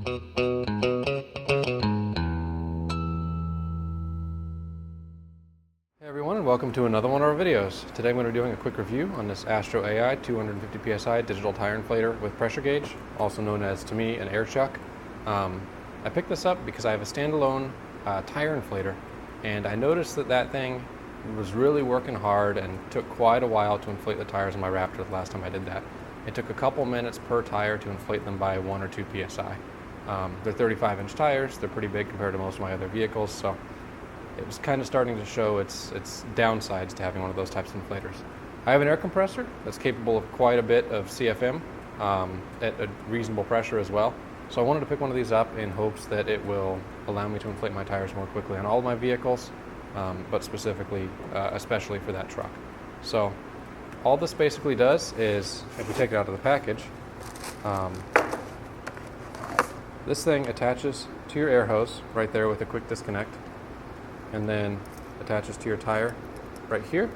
Hey everyone, and welcome to another one of our videos. Today I'm going to be doing a quick review on this AstroAI 250 psi digital tire inflator with pressure gauge, also known as, to me, an air chuck. I picked this up because I have a standalone tire inflator, and I noticed that that thing was really working hard and took quite a while to inflate the tires on my Raptor the last time I did that. It took a couple minutes per tire to inflate them by 1 or 2 psi. They're 35-inch tires, they're pretty big compared to most of my other vehicles, so it was kind of starting to show its downsides to having one of those types of inflators. I have an air compressor that's capable of quite a bit of CFM at a reasonable pressure as well. So I wanted to pick one of these up in hopes that it will allow me to inflate my tires more quickly on all of my vehicles, but specifically, especially for that truck. So all this basically does is, if we take it out of the package, this thing attaches to your air hose right there with a quick disconnect, and then attaches to your tire right here,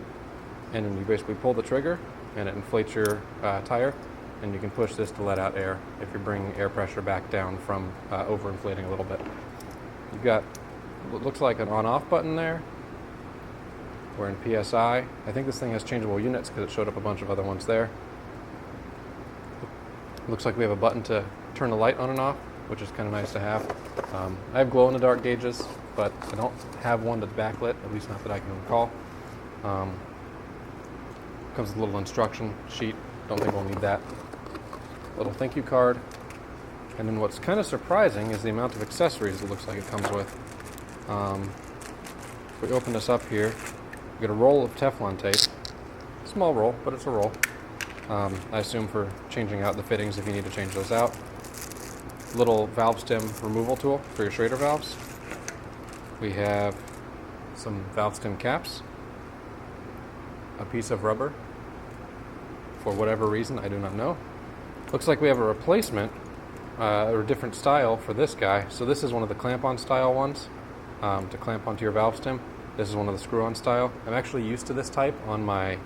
and then you basically pull the trigger and it inflates your tire, and you can push this to let out air if you're bringing air pressure back down from overinflating a little bit. You've got what looks like an on-off button there. We're in PSI. I think this thing has changeable units because it showed up a bunch of other ones there. Looks like we have a button to turn the light on and off, which is kind of nice to have. I have glow-in-the-dark gauges, but I don't have one that's backlit, at least not that I can recall. Comes with a little instruction sheet. Don't think we'll need that. Little thank you card. And then what's kind of surprising is the amount of accessories it looks like it comes with. If we open this up here, we get a roll of Teflon tape. Small roll, but it's a roll. I assume for changing out the fittings if you need to change those out. Little valve stem removal tool for your Schrader valves. We have some valve stem caps, a piece of rubber, for whatever reason, I do not know. Looks like we have a replacement, or a different style for this guy. So this is one of the clamp-on style ones, to clamp onto your valve stem. This is one of the screw-on style. I'm actually used to this type on my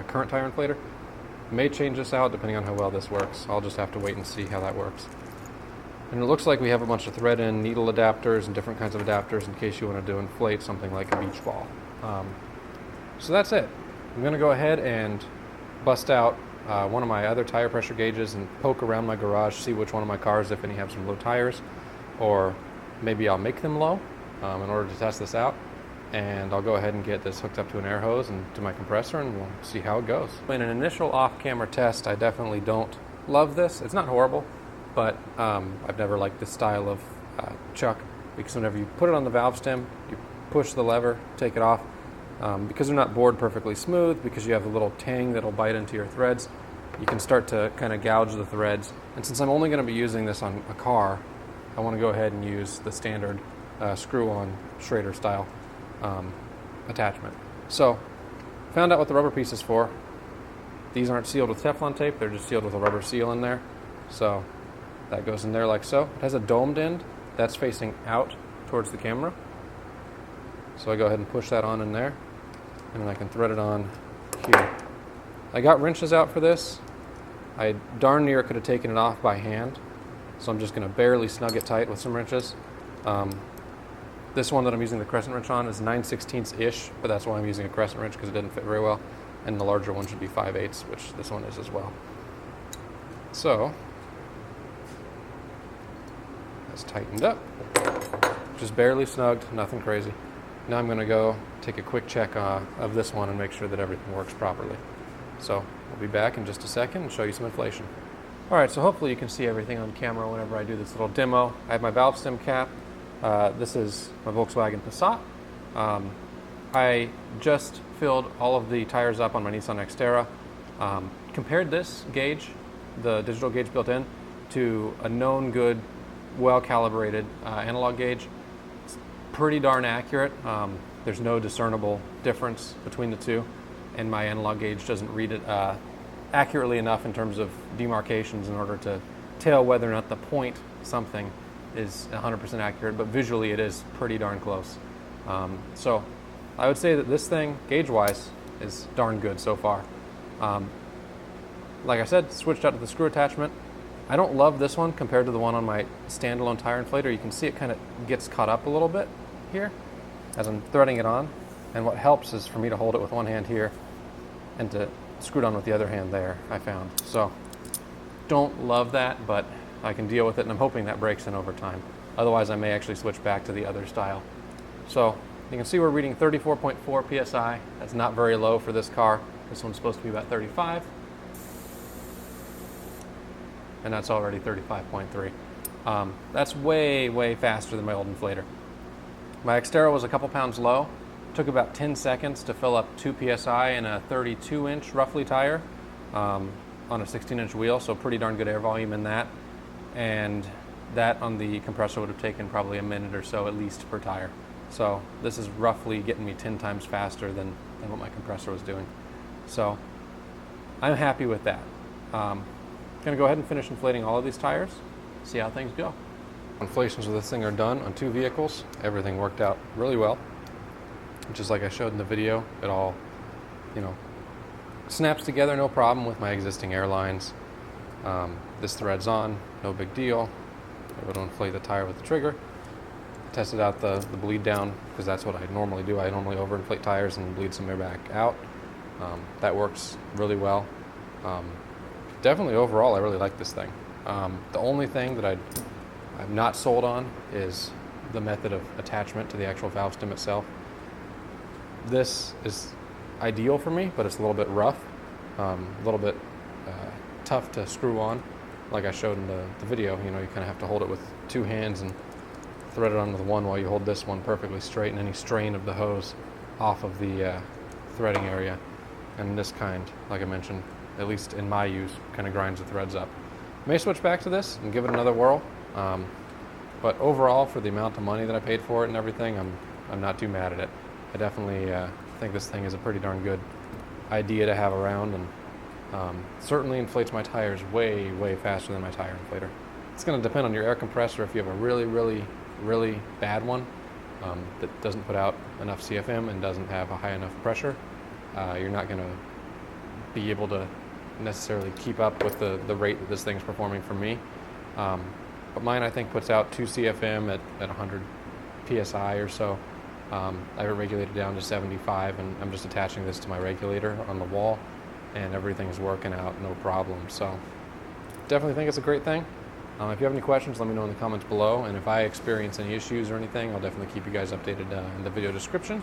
current tire inflator. May change this out depending on how well this works. I'll just have to wait and see how that works. And it looks like we have a bunch of thread and needle adapters and different kinds of adapters in case you want to inflate something like a beach ball. So that's it. I'm going to go ahead and bust out one of my other tire pressure gauges and poke around my garage, see which one of my cars, if any, have some low tires, or maybe I'll make them low in order to test this out. And I'll go ahead and get this hooked up to an air hose and to my compressor, and we'll see how it goes. In an initial off-camera test, I definitely don't love this. It's not horrible, but I've never liked this style of chuck, because whenever you put it on the valve stem, you push the lever, take it off. Because they're not bored perfectly smooth, because you have a little tang that'll bite into your threads, you can start to kind of gouge the threads. And since I'm only going to be using this on a car, I want to go ahead and use the standard screw-on Schrader style attachment. So, found out what the rubber piece is for. These aren't sealed with Teflon tape, they're just sealed with a rubber seal in there. So, that goes in there like so. It has a domed end that's facing out towards the camera. So I go ahead and push that on in there, and then I can thread it on here. I got wrenches out for this. I darn near could have taken it off by hand, so I'm just going to barely snug it tight with some wrenches. This one that I'm using the crescent wrench on is 9/16-ish, but that's why I'm using a crescent wrench, because it didn't fit very well. And the larger one should be 5/8, which this one is as well. So, that's tightened up. Just barely snugged, nothing crazy. Now I'm going to go take a quick check of this one and make sure that everything works properly. So we'll be back in just a second and show you some inflation. Alright, so hopefully you can see everything on camera whenever I do this little demo. I have my valve stem cap. This is my Volkswagen Passat. I just filled all of the tires up on my Nissan Xterra. Compared this gauge, the digital gauge built in, to a known good, well-calibrated analog gauge. It's pretty darn accurate. There's no discernible difference between the two, and my analog gauge doesn't read it accurately enough in terms of demarcations in order to tell whether or not the point something is 100% accurate, but visually it is pretty darn close. So I would say that this thing, gauge-wise, is darn good so far. Like I said, switched out to the screw attachment. I don't love this one compared to the one on my standalone tire inflator. You can see it kind of gets caught up a little bit here as I'm threading it on. And what helps is for me to hold it with one hand here and to screw it on with the other hand there, I found. So don't love that, but I can deal with it, and I'm hoping that breaks in over time. Otherwise, I may actually switch back to the other style. So you can see we're reading 34.4 PSI. That's not very low for this car. This one's supposed to be about 35. And that's already 35.3. That's way, way faster than my old inflator. My Xterra was a couple pounds low. Took about 10 seconds to fill up 2 PSI in a 32-inch roughly tire on a 16-inch wheel, so pretty darn good air volume in that. And that on the compressor would have taken probably a minute or so at least per tire. So this is roughly getting me 10 times faster than what my compressor was doing. So I'm happy with that. Gonna go ahead and finish inflating all of these tires, see how things go. Inflations of this thing are done on 2 vehicles. Everything worked out really well. Just like I showed in the video, it all, snaps together no problem with my existing airlines. This threads on, no big deal. Able to inflate the tire with the trigger. Tested out the bleed down, because that's what I normally do. I normally overinflate tires and bleed some air back out. That works really well. Definitely overall, I really like this thing. The only thing that I'm not sold on is the method of attachment to the actual valve stem itself. This is ideal for me, but it's a little bit rough, a little bit tough to screw on. Like I showed in the video, you kind of have to hold it with 2 hands and thread it on with one while you hold this one perfectly straight, and any strain of the hose off of the threading area. And this kind, like I mentioned, at least in my use, kind of grinds the threads up. May switch back to this and give it another whirl, but overall, for the amount of money that I paid for it and everything, I'm not too mad at it. I definitely think this thing is a pretty darn good idea to have around, and certainly inflates my tires way, way faster than my tire inflator. It's going to depend on your air compressor. If you have a really, really, really bad one that doesn't put out enough CFM and doesn't have a high enough pressure, you're not going to be able to necessarily keep up with the rate that this thing's performing for me. But mine, I think, puts out 2 CFM at 100 PSI or so. I have it regulated down to 75, and I'm just attaching this to my regulator on the wall, and everything's working out no problem. So definitely think it's a great thing. If you have any questions, let me know in the comments below, and if I experience any issues or anything, I'll definitely keep you guys updated in the video description.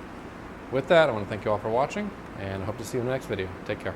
With that, I want to thank you all for watching, and I hope to see you in the next video. Take care.